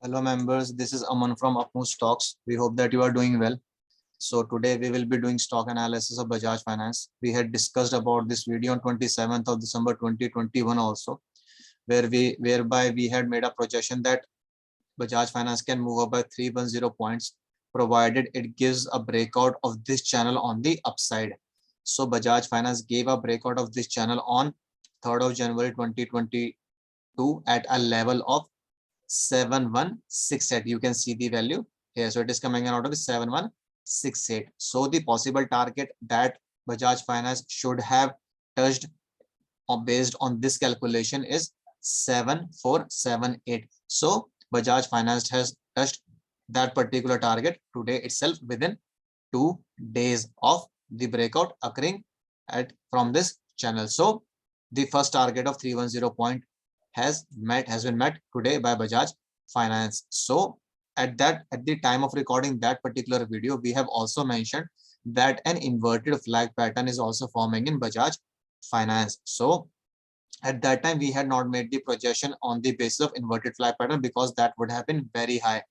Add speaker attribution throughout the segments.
Speaker 1: Hello members, this is Aman from Apmu Stocks. We hope that you are doing well. So today we will be doing stock analysis of Bajaj Finance. We had discussed about this video on 27th of December 2021 also, whereby we had made a projection that Bajaj Finance can move up by 310 points provided it gives a breakout of this channel on the upside. So Bajaj Finance gave a breakout of this channel on 3rd of January 2022 at a level of 7168. You can see the value here. So it is coming out of 7168. So the possible target that Bajaj Finance should have touched based on this calculation is 7478. So Bajaj Finance has touched that particular target today itself within 2 days of the breakout occurring from this channel. So the first target of 310 point has been met today by Bajaj Finance. So at the time of recording that particular video, we have also mentioned that an inverted flag pattern is also forming in Bajaj Finance. So at that time we had not made the projection on the basis of inverted flag pattern because that would have been very high.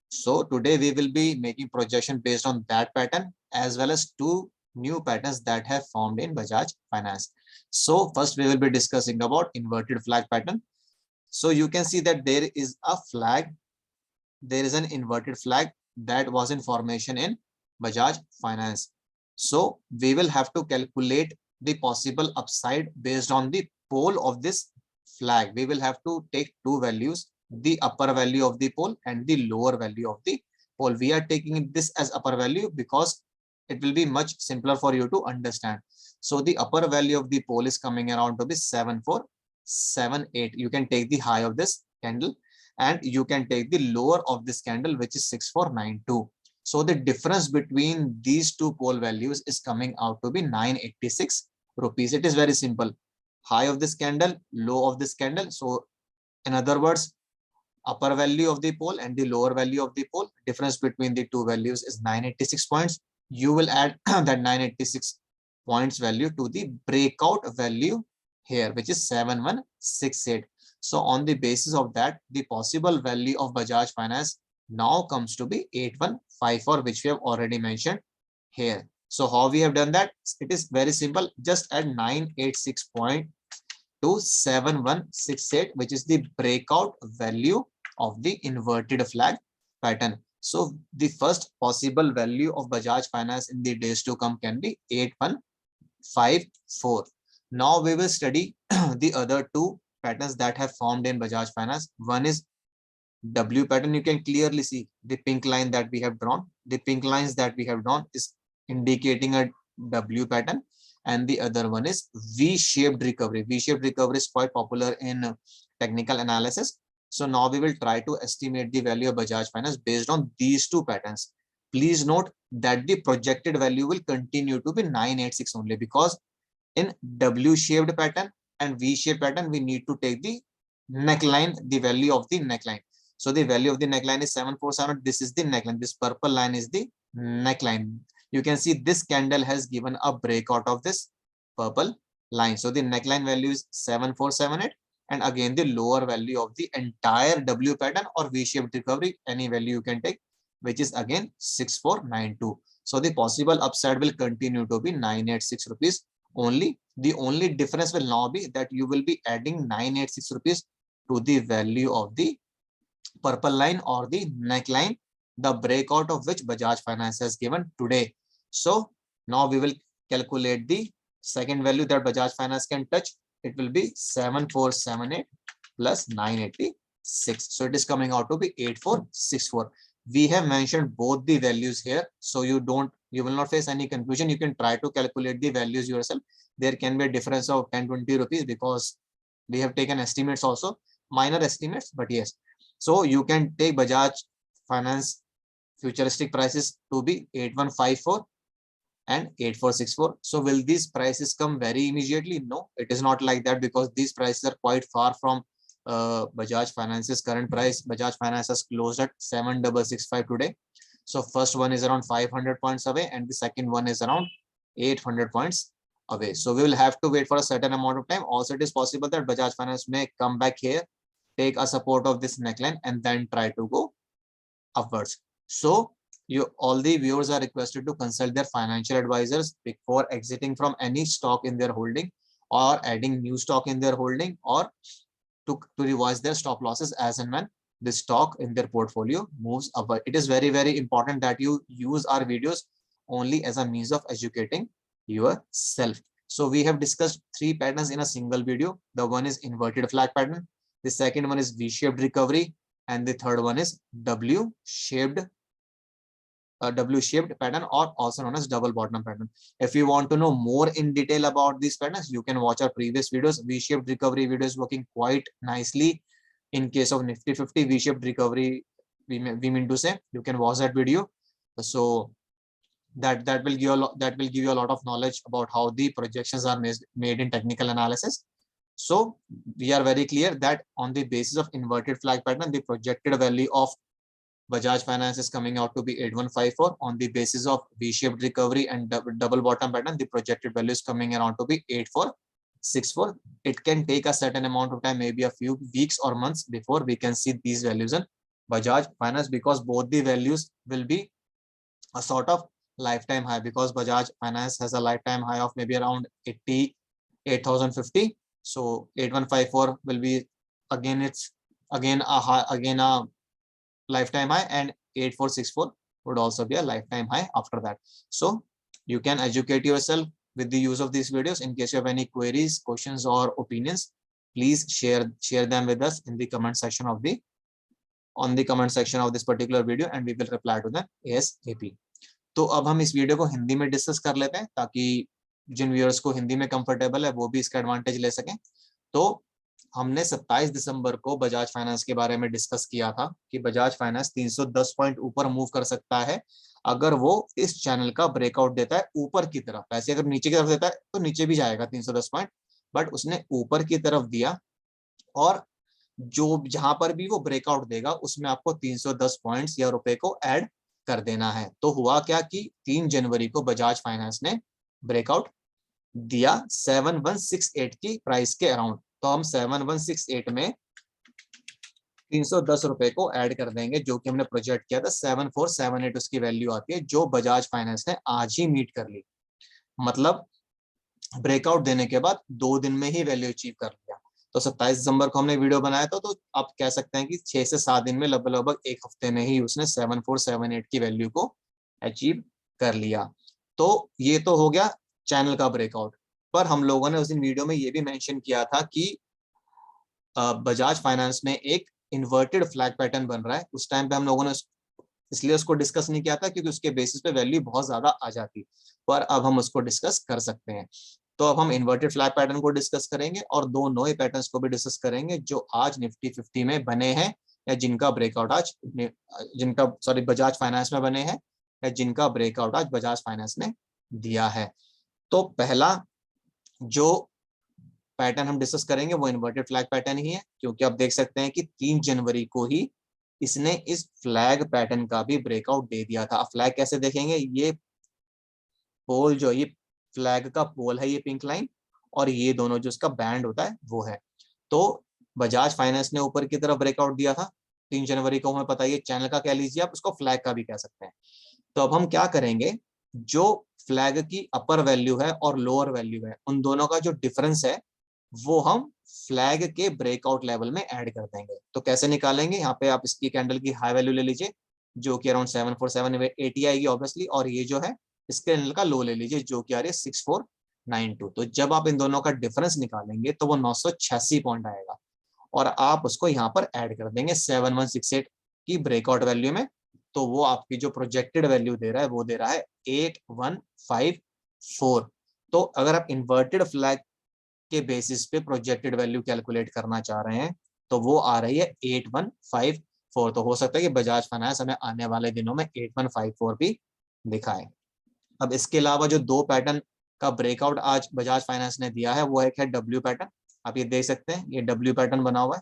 Speaker 1: So today we will be making projection based on that pattern as well as two new patterns that have formed in Bajaj Finance. So first we will be discussing about inverted flag pattern. So you can see that there is a flag, there is an inverted flag that was in formation in Bajaj Finance. So we will have to calculate the possible upside based on the pole of this flag. We will have to take two values, the upper value of the pole and the lower value of the pole. We are taking this as upper value because it will be much simpler for you to understand. So the upper value of the pole is coming around to be 7478. You can take the high of this candle and you can take the lower of this candle, which is 6492. So the difference between these two pole values is coming out to be 986 rupees. It is very simple. High of this candle, low of this candle. So in other words, upper value of the pole and the lower value of the pole, difference between the two values is 986 points. You will add that 986 points value to the breakout value here, which is 7168. So on the basis of that, the possible value of Bajaj Finance now comes to be 8154, which we have already mentioned here. So how we have done that? It is very simple. Just add 986 point to 7168, which is the breakout value of the inverted flag pattern. So the first possible value of Bajaj Finance in the days to come can be 8154. Now we will study the other two patterns that have formed in Bajaj Finance. One is W pattern. You can clearly see the pink line that we have drawn. The pink lines that we have drawn is indicating a W pattern, and the other one is V-shaped recovery. V-shaped recovery is quite popular in technical analysis. So now we will try to estimate the value of Bajaj Finance based on these two patterns. Please note that the projected value will continue to be 986 only, because in W-shaped pattern and V-shaped pattern, we need to take the neckline, the value of the neckline. So the value of the neckline is 747. This is the neckline. This purple line is the neckline. You can see this candle has given a breakout of this purple line. So the neckline value is 7478. And again, the lower value of the entire W pattern or V-shaped recovery, any value you can take, which is again 6492. So the possible upside will continue to be 986 rupees only. The only difference will now be that you will be adding 986 rupees to the value of the purple line or the neckline, the breakout of which Bajaj Finance has given today. So now we will calculate the second value that Bajaj Finance can touch. It will be 7478 plus 986. So it is coming out to be 8464. We have mentioned both the values here, so you will not face any confusion. You can try to calculate the values yourself. There can be a difference of 10-20 rupees because we have taken estimates also, minor estimates, but yes. So you can take Bajaj Finance futuristic prices to be 8154 and 8464. So will these prices come very immediately? No, it is not like that, because these prices are quite far from Bajaj Finance's current price. Bajaj Finance has closed at 7665 today. So first one is around 500 points away and the second one is around 800 points away. So we will have to wait for a certain amount of time. Also, it is possible that Bajaj Finance may come back here take a support of this neckline and then try to go upwards. So all the viewers are requested to consult their financial advisors before exiting from any stock in their holding or adding new stock in their holding, or to revise their stop losses as and when the stock in their portfolio moves upward. It is very, very important that you use our videos only as a means of educating yourself. So we have discussed 3 patterns in a single video. The one is inverted flag pattern, the second one is V-shaped recovery, and the third one is W-shaped pattern, or also known as double bottom pattern. If you want to know more in detail about these patterns, you can watch our previous videos. V-shaped recovery video is working quite nicely in case of Nifty 50. V-shaped recovery, we mean to say, you can watch that video. So that will give you a lot of knowledge about how the projections are made in technical analysis. So we are very clear that on the basis of inverted flag pattern, the projected value of Bajaj Finance is coming out to be 8154. On the basis of V-shaped recovery and double bottom pattern, the projected value is coming around to be 8464. It can take a certain amount of time, maybe a few weeks or months, before we can see these values in Bajaj Finance, because both the values will be a sort of lifetime high, because Bajaj Finance has a lifetime high of maybe around 88,050. So 8154 will be again a lifetime high, and 8464 would also be a lifetime high after that. So you can educate yourself with the use of these videos. In case you have any queries, questions, or opinions, please share them with us in the comment section of this particular video, and we will reply to them ASAP. तो अब हम इस video को हिंदी में discuss कर लेते हैं, ताकि जिन व्यूअर्स को हिंदी में कंफर्टेबल है वो भी इसका एडवांटेज ले सकें। तो हमने 27 दिसंबर को बजाज फाइनेंस के बारे में डिस्कस किया था कि बजाज फाइनेंस 310 पॉइंट ऊपर मूव कर सकता है अगर वो इस चैनल का ब्रेकआउट देता है ऊपर की तरफ। ऐसे अगर नीचे की तरफ देता है तो नीचे भी जाएगा 310 पॉइंट, बट उसने ऊपर की तरफ दिया, और जो जहां पर भी वो ब्रेकआउट देगा उसमें आपको 310 पॉइंट्स या रुपए को ऐड कर देना है। तो हुआ क्या कि 3 जनवरी को बजाज फाइनेंस ने ब्रेकआउट दिया 7168 की प्राइस के अराउंड। तो हम 7168 में 310 रुपए को ऐड कर देंगे, जो कि हमने प्रोजेक्ट किया था। 7478 उसकी वैल्यू आती है, जो बजाज फाइनेंस ने आज ही मीट कर ली। मतलब ब्रेकआउट देने के बाद 2 दिन में ही वैल्यू अचीव कर लिया। तो 27 दिसंबर को हमने वीडियो बनाया था, तो आप कह सकते हैं कि 6 से 7 दिन में, लगभग 1 हफ्ते में ही उसने 7478 की वैल्यू को अचीव कर लिया। तो ये तो हो गया चैनल का ब्रेकआउट। पर हम लोगों ने उस दिन वीडियो में ये भी मेंशन किया था कि बजाज फाइनेंस में एक इन्वर्टेड फ्लैग पैटर्न बन रहा है। उस टाइम पे हम लोगों ने इसलिए उसको डिस्कस नहीं किया था क्योंकि उसके बेसिस पे वैल्यू बहुत ज्यादा आ जाती, पर अब हम उसको डिस्कस कर सकते हैं। तो अब हम इन्वर्टेड फ्लैग पैटर्न को डिस्कस करेंगे और 2 नए पैटर्न्स को भी डिस्कस करेंगे जो आज निफ्टी 50 में बने हैं, या जिनका ब्रेकआउट आज बजाज फाइनेंस में बने हैं, या जिनका ब्रेकआउट आज बजाज फाइनेंस ने दिया है। तो पहला जो पैटर्न हम डिस्कस करेंगे वो इन्वर्टेड फ्लैग पैटर्न ही है, क्योंकि आप देख सकते हैं कि 3 जनवरी को ही इसने इस फ्लैग पैटर्न का भी ब्रेकआउट दे दिया था। फ्लैग कैसे देखेंगे, ये पोल जो ये फ्लैग का पोल है, ये पिंक लाइन, और ये दोनों जो इसका बैंड होता है वो है। तो बजाज फाइनेंस ने ऊपर की तरफ ब्रेकआउट दिया था 3 जनवरी को, हमें पता है चैनल का कह लीजिए आप, उसको फ्लैग का भी कह सकते हैं। तो अब हम क्या करेंगे, जो फ्लैग की अपर वैल्यू है और लोअर वैल्यू है, उन दोनों का जो डिफरेंस है वो हम फ्लैग के ब्रेकआउट लेवल में ऐड कर देंगे। तो कैसे निकालेंगे, यहाँ पे आप इसकी कैंडल की हाई वैल्यू ले लीजिए जो कि अराउंड 7478 आएगी ऑब्वियसली, और ये जो है इस कैंडल का लो ले लीजिए जो कि आ रही है 6492। तो जब आप इन दोनों का डिफरेंस निकालेंगे तो वो 986 पॉइंट आएगा, और आप उसको यहाँ पर ऐड कर देंगे 7168 की ब्रेकआउट वैल्यू में। तो वो आपकी जो प्रोजेक्टेड वैल्यू दे रहा है वो दे रहा है 8154। तो अगर आप इन्वर्टेड फ्लैग के बेसिस पे प्रोजेक्टेड वैल्यू कैलकुलेट करना चाह रहे हैं तो वो आ रही है 8154। तो हो सकता है कि बजाज फाइनेंस हमें आने वाले दिनों में 8154 भी दिखाए। अब इसके अलावा जो 2 पैटर्न का ब्रेकआउट आज बजाज फाइनेंस ने दिया है वो एक है डब्ल्यू पैटर्न। आप ये देख सकते हैं, ये डब्ल्यू पैटर्न बना हुआ है,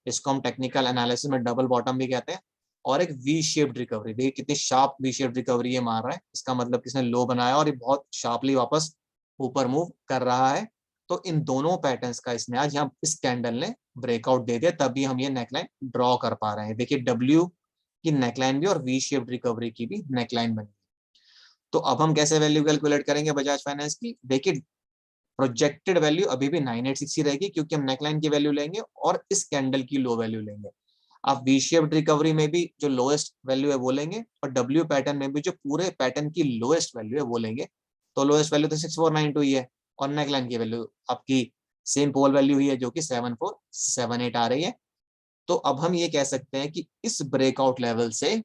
Speaker 1: इसको हम टेक्निकल एनालिसिस में डबल बॉटम भी कहते हैं। और एक वी शेप्ड रिकवरी, देखिए कितनी शार्प वी शेप्ड रिकवरी ये मार रहा है। इसका मतलब किसने लो बनाया और ये बहुत शार्पली वापस ऊपर मूव कर रहा है। तो इन दोनों पैटर्न्स का इसने आज यहाँ इस कैंडल ने ब्रेकआउट दे दिया, तभी हम ये नेकलाइन ड्रॉ कर पा रहे हैं। देखिए डब्ल्यू की नेकलाइन भी और वी शेप्ड रिकवरी की भी नेकलाइन बनी। तो अब हम कैसे वैल्यू कैलकुलेट करेंगे बजाज फाइनेंस की? देखिए प्रोजेक्टेड वैल्यू अभी भी 986 ही रहेगी, क्योंकि हम नेकलाइन की वैल्यू लेंगे और इस कैंडल की लो वैल्यू लेंगे। आप वी शेप्ड रिकवरी में भी जो लोएस्ट वैल्यू है वो लेंगे, और डब्ल्यू पैटर्न में भी जो पूरे पैटर्न की लोएस्ट वैल्यू है वो लेंगे। तो लोएस्ट वैल्यू तो 6492 ही है, और नेकलाइन की वैल्यू आपकी सेम पोल वैल्यू ही है जो कि 7478 आ रही है। तो अब हम ये कह सकते हैं कि इस ब्रेकआउट लेवल से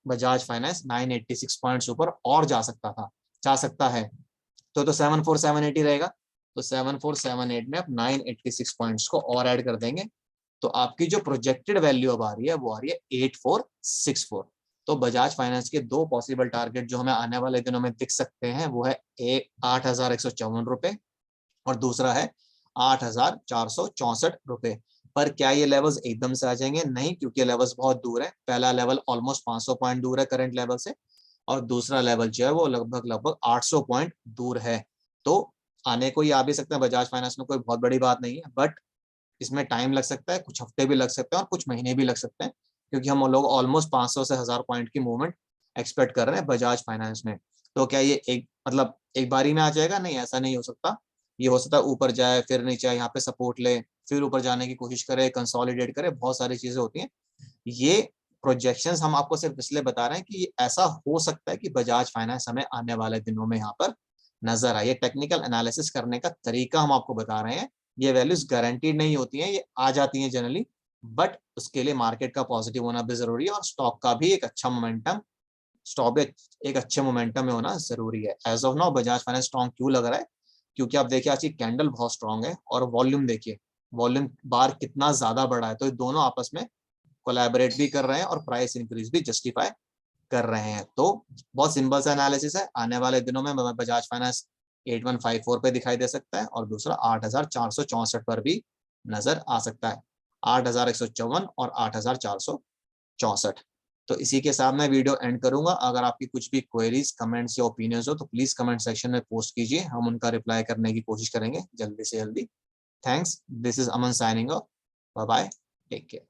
Speaker 1: बजाज फाइनेंस 986 पॉइंट्स ऊपर और जा सकता है। तो 7478 ही रहेगा। तो 7478 में आप 986 पॉइंट्स को और ऐड कर देंगे, तो आपकी जो प्रोजेक्टेड वैल्यू अब आ रही है वो आ रही है 8464। तो बजाज फाइनेंस के दो पॉसिबल टारगेट जो हमें आने वाले दिनों में दिख सकते हैं वो है 8,154 रुपए और दूसरा है 8,464 रुपए। पर क्या ये लेवल्स एकदम से आ जाएंगे? नहीं, क्योंकि लेवल्स बहुत दूर है। पहला लेवल ऑलमोस्ट 500 पॉइंट दूर है करंट लेवल से, और दूसरा लेवल जो है वो लगभग 800 पॉइंट दूर है। तो आने को ही आ भी सकते हैं बजाज फाइनेंस में, कोई बहुत बड़ी बात नहीं है, बट इसमें टाइम लग सकता है, कुछ हफ्ते भी लग सकते हैं और कुछ महीने भी लग सकते हैं, क्योंकि हम लोग ऑलमोस्ट 500 से 1000 पॉइंट की मूवमेंट एक्सपेक्ट कर रहे हैं बजाज फाइनेंस में। तो क्या ये एक बारी में आ जाएगा? नहीं, ऐसा नहीं हो सकता। ये हो सकता है ऊपर जाए, फिर नीचे यहाँ पे सपोर्ट ले, फिर ऊपर जाने की कोशिश करे, कंसोलिडेट करे, बहुत सारी चीजें होती हैं। ये प्रोजेक्शंस हम आपको सिर्फ इसलिए बता रहे हैं कि ऐसा हो सकता है कि बजाज फाइनेंस हमें आने वाले दिनों में यहाँ पर नजर आए। टेक्निकल एनालिसिस करने का तरीका हम आपको बता रहे हैं। ये वैल्यूज गारंटीड नहीं होती हैं, ये आ जाती हैं जनरली, बट उसके लिए मार्केट का पॉजिटिव होना भी जरूरी है और स्टॉक का भी एक अच्छा मोमेंटम एक अच्छे मोमेंटम में होना जरूरी है। As of now Bajaj finance strong क्यों लग रहा है? क्योंकि आप देखिए आज की कैंडल बहुत स्ट्रॉन्ग है, और वॉल्यूम देखिए, वॉल्यूम बार कितना ज्यादा बड़ा है। तो ये दोनों आपस में कोलैबोरेट भी कर रहे हैं और प्राइस इंक्रीज भी जस्टिफाई कर रहे हैं। तो बहुत सिंपल सा एनालिसिस है। आने वाले दिनों में बजाज फाइनेंस 8154 पे दिखाई दे सकता है, और दूसरा 8,464 पर भी नजर आ सकता है। 8,154 और 8,464। तो इसी के साथ मैं वीडियो एंड करूंगा। अगर आपकी कुछ भी क्वेरीज, कमेंट्स या ओपिनियंस हो तो प्लीज कमेंट सेक्शन में पोस्ट कीजिए, हम उनका रिप्लाई करने की कोशिश करेंगे जल्दी से जल्दी। Thanks, this is Aman signing off, bye bye, take care.